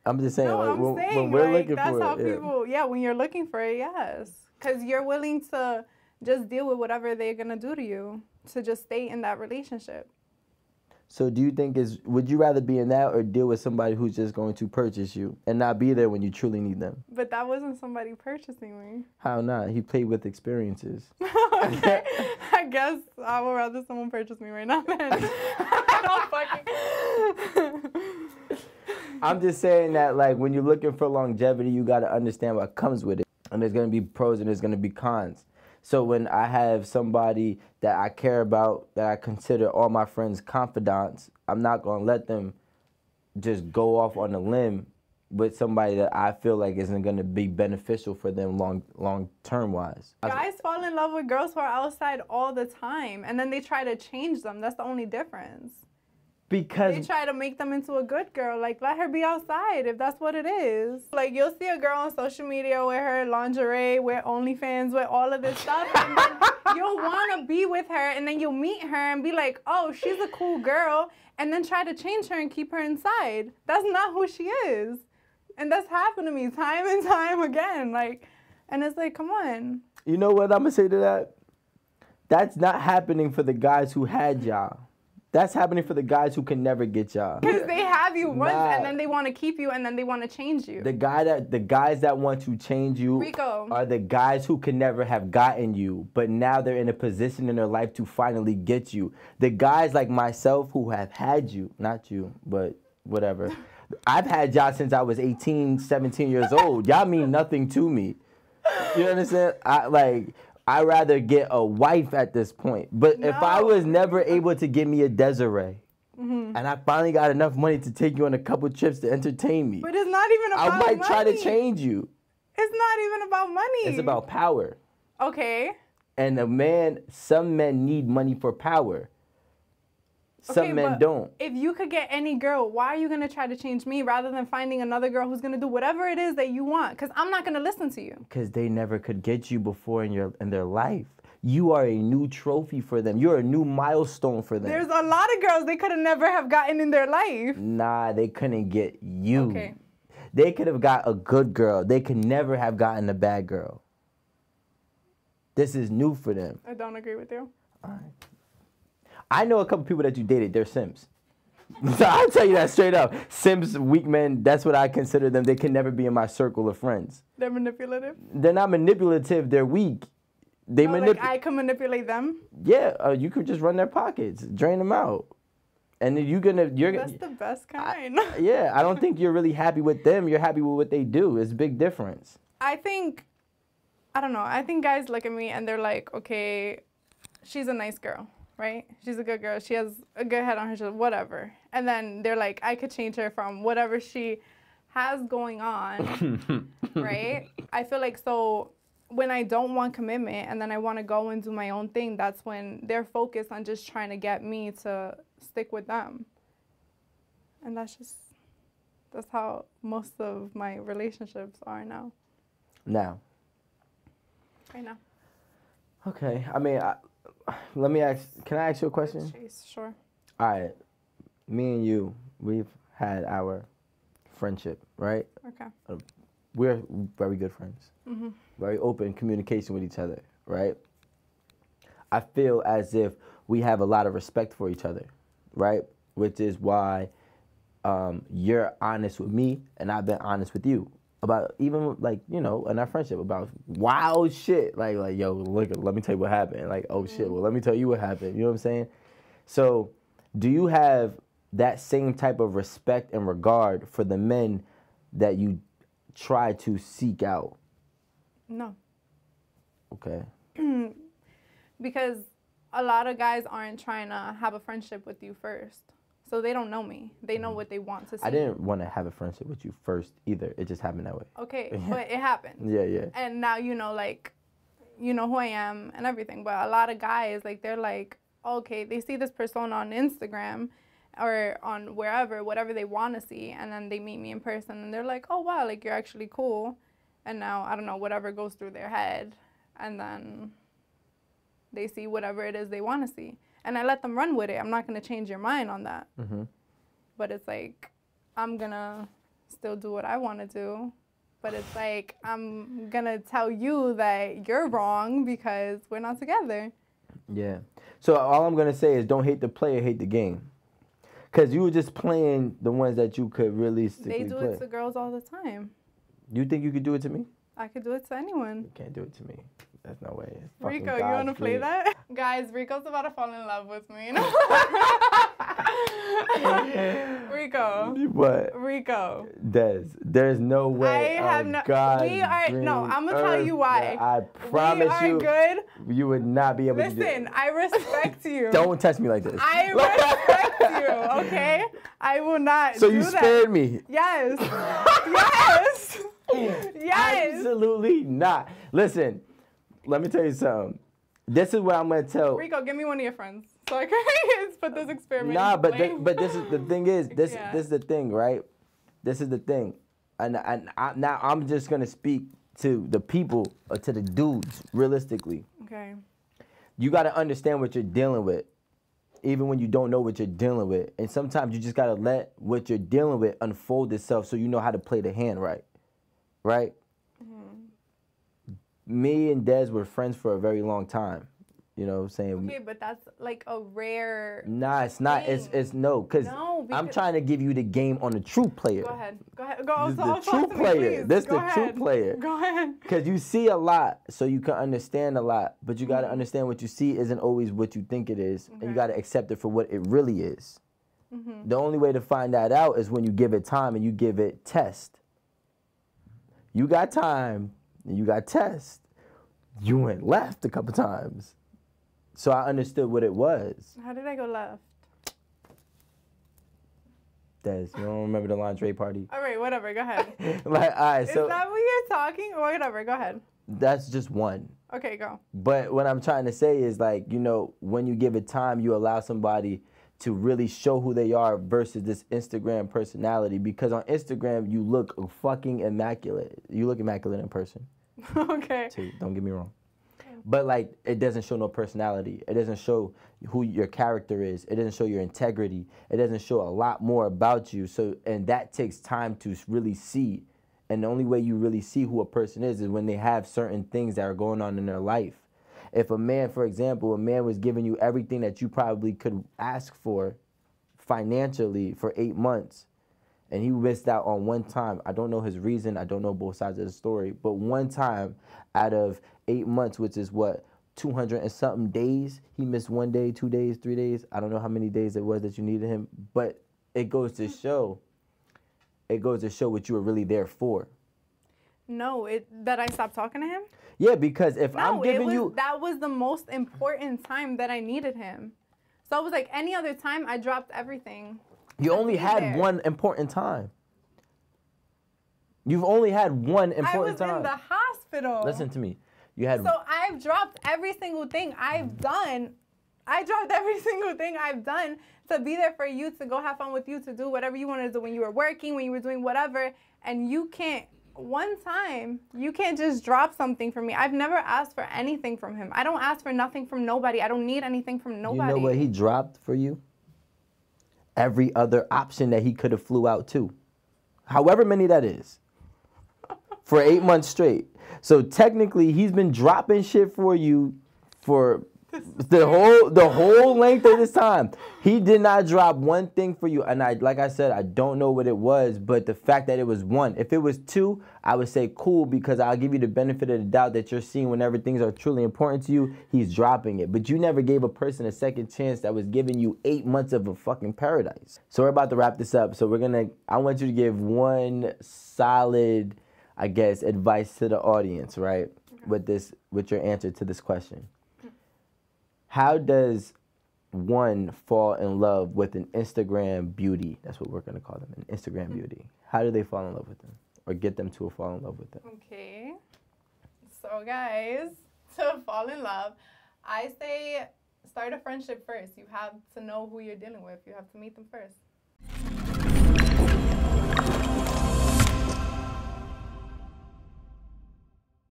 I'm just saying, No, like, I'm saying, when we're like, looking that's for how it, yeah. people, yeah, when you're looking for it, yes. Because you're willing to just deal with whatever they're going to do to you to just stay in that relationship. So do you think would you rather be in that or deal with somebody who's just going to purchase you and not be there when you truly need them? But that wasn't somebody purchasing me. How not? He played with experiences. Okay, I guess I would rather someone purchase me right now than I don't fucking. I'm just saying that, like, when you're looking for longevity, you got to understand what comes with it. And there's going to be pros and there's going to be cons. So when I have somebody that I care about, that I consider all my friends confidants, I'm not going to let them just go off on a limb with somebody that I feel like isn't going to be beneficial for them long term wise. Guys fall in love with girls who are outside all the time, and then they try to change them. That's the only difference. Because they try to make them into a good girl. Like, let her be outside if that's what it is. Like, you'll see a girl on social media with her lingerie, with OnlyFans, with all of this stuff, and then you'll want to be with her, and then you'll meet her and be like, oh, she's a cool girl, and then try to change her and keep her inside. That's not who she is. And that's happened to me time and time again. Like, and it's like, come on. You know what I'm going to say to that? That's not happening for the guys who had y'all. That's happening for the guys who can never get y'all. Because they have you once, and then they want to keep you, and then they want to change you. The guys that want to change you Rico. are the guys who can never have gotten you, but now they're in a position in their life to finally get you. The guys like myself who have had you, not you, but whatever. I've had y'all since I was 18, 17 years old. Y'all mean nothing to me. You understand? I'd rather get a wife at this point. But if I was never able to get me a Desiree, and I finally got enough money to take you on a couple trips to entertain me. But it's not even about money. I might try to change you. It's not even about money. It's about power. Okay. And some men need money for power. Some men don't. If you could get any girl, why are you going to try to change me rather than finding another girl who's going to do whatever it is that you want? Because I'm not going to listen to you. Because they never could get you before in their life. You are a new trophy for them. You're a new milestone for them. There's a lot of girls they could have never have gotten in their life. Nah, they couldn't get you. Okay. They could have got a good girl. They could never have gotten a bad girl. This is new for them. I don't agree with you. All right. I know a couple people that you dated. They're simps. So I'll tell you that straight up. Simps, weak men, that's what I consider them. They can never be in my circle of friends. They're manipulative? They're not manipulative. They're weak. Like I can manipulate them? Yeah, you could just run their pockets, drain them out. And then That's the best kind. Yeah, I don't think you're really happy with them. You're happy with what they do. It's a big difference. I don't know. I think guys look at me and they're like, okay, she's a nice girl. Right? She's a good girl. She has a good head on her shoulder, whatever. And then they're like, I could change her from whatever she has going on, right? I feel like so when I don't want commitment and then I want to go and do my own thing, that's when they're focused on just trying to get me to stick with them. And that's how most of my relationships are now. Now. Right now. Okay. I mean, let me ask, can I ask you a question? Sure. All right. Me and you, we've had our friendship, right? Okay. We're very good friends. Mm-hmm. Very open communication with each other, right? I feel as if we have a lot of respect for each other, right? Which is why you're honest with me and I've been honest with you. About even like, you know, in our friendship about wild shit. Like yo, look, let me tell you what happened. Like, oh shit, well, let me tell you what happened. You know what I'm saying? So do you have that same type of respect and regard for the men that you try to seek out? No. Okay. Because a lot of guys aren't trying to have a friendship with you first. So they don't know me. They know what they want to see. I didn't want to have a friendship with you first either. It just happened that way. Okay, but it happened. Yeah. And now you know, like, you know who I am and everything. But a lot of guys, like, they're like, okay, they see this persona on Instagram or on whatever they want to see, and then they meet me in person, and they're like, oh, wow, like, you're actually cool. And now, I don't know, whatever goes through their head, and then they see whatever it is they want to see. And I let them run with it. I'm not going to change your mind on that. Mm-hmm. But it's like, I'm going to still do what I want to do. But it's like, I'm going to tell you that you're wrong because we're not together. Yeah. So all I'm going to say is don't hate the player, hate the game. Because you were just playing the ones that you could realistically They do play. it to girls all the time. You think you could do it to me? I could do it to anyone. You can't do it to me. There's no way. It's Rico, fucking you want to God's play play. that? Guys, Rico's about to fall in love with me. Rico. What? Rico. There's no way. I have no. We are no. I'm gonna tell you why. I promise we are good. You would not be able to do it. Listen, I respect you. Don't touch me like this. I respect you. Okay, I will not. So do you that. spared me. Yes. Yes. Yes. Absolutely not. Listen, let me tell you something. This is what I'm gonna tell. Rico, give me one of your friends so I can put this experiment. Nah, but this is the thing is this Yeah. this is the thing, right? This is the thing, and now I'm just gonna speak to the people or to the dudes realistically. Okay. You gotta understand what you're dealing with, even when you don't know what you're dealing with, and sometimes you just gotta let what you're dealing with unfold itself so you know how to play the hand right, right? Me and Des were friends for a very long time. You know what I'm saying? Okay, but that's like a rare. Nah, it's not. It's no, because No, I'm because- trying to give you the game on the true player. Go ahead. Go ahead. Go. This Talk the to true me, player. please. This Go the true ahead. player. Go ahead. Because you see a lot, so you can understand a lot. But you got to understand what you see isn't always what you think it is. And you Okay. got to accept it for what it really is. The only way to find that out is when you give it time and you give it test. You got time and you got test. You went left a couple times. So I understood what it was. How did I go left? Des, you don't remember the lingerie party? All right, whatever. Go ahead. Like, all right, Is so that what you're talking? Or whatever. Go ahead. that's just one. Okay, go. But what I'm trying to say is, like, you know, when you give it time, you allow somebody to really show who they are versus this Instagram personality. Because on Instagram, you look fucking immaculate. You look immaculate in person, Okay. too. Don't get me wrong. But, like, it doesn't show no personality. It doesn't show who your character is. It doesn't show your integrity. It doesn't show a lot more about you. So, and that takes time to really see. And the only way you really see who a person is when they have certain things that are going on in their life. If a man, for example, a man was giving you everything that you probably could ask for financially for 8 months, and he missed out on one time. I don't know his reason. I don't know both sides of the story. But one time out of 8 months, which is what, 200 and something days, he missed 1 day, 2 days, 3 days. I don't know how many days it was that you needed him. But it goes to show what you were really there for. No, that I stopped talking to him? Yeah, because if I'm No, giving you... that was the most important time that I needed him. So it was like any other time, I dropped everything. You only be had there. one important time. You've only had one important time. I was in the hospital. Listen to me. You had... So I've dropped every single thing I've done. I dropped every single thing I've done to be there for you, to go have fun with you, to do whatever you wanted to do when you were working, when you were doing whatever. And you can't, one time, you can't just drop something from me. I've never asked for anything from him. I don't ask for nothing from nobody. I don't need anything from nobody. You know what he dropped for you? Every other option that he could have flew out to. However many that is. For 8 months straight. So technically, he's been dropping shit for you for the whole length of this time. He did not drop one thing for you. And like I said, I don't know what it was, but the fact that it was one. If it was two, I would say cool, because I'll give you the benefit of the doubt that you're seeing whenever things are truly important to you, he's dropping it. But you never gave a person a second chance that was giving you 8 months of a fucking paradise. So we're about to wrap this up. So I want you to give one solid, I guess, advice to the audience, right? Okay. With your answer to this question. How does one fall in love with an Instagram beauty? That's what we're going to call them, an Instagram beauty. How do they fall in love with them, or get them to fall in love with them? Okay. So guys, to fall in love, I say start a friendship first. You have to know who you're dealing with. You have to meet them first.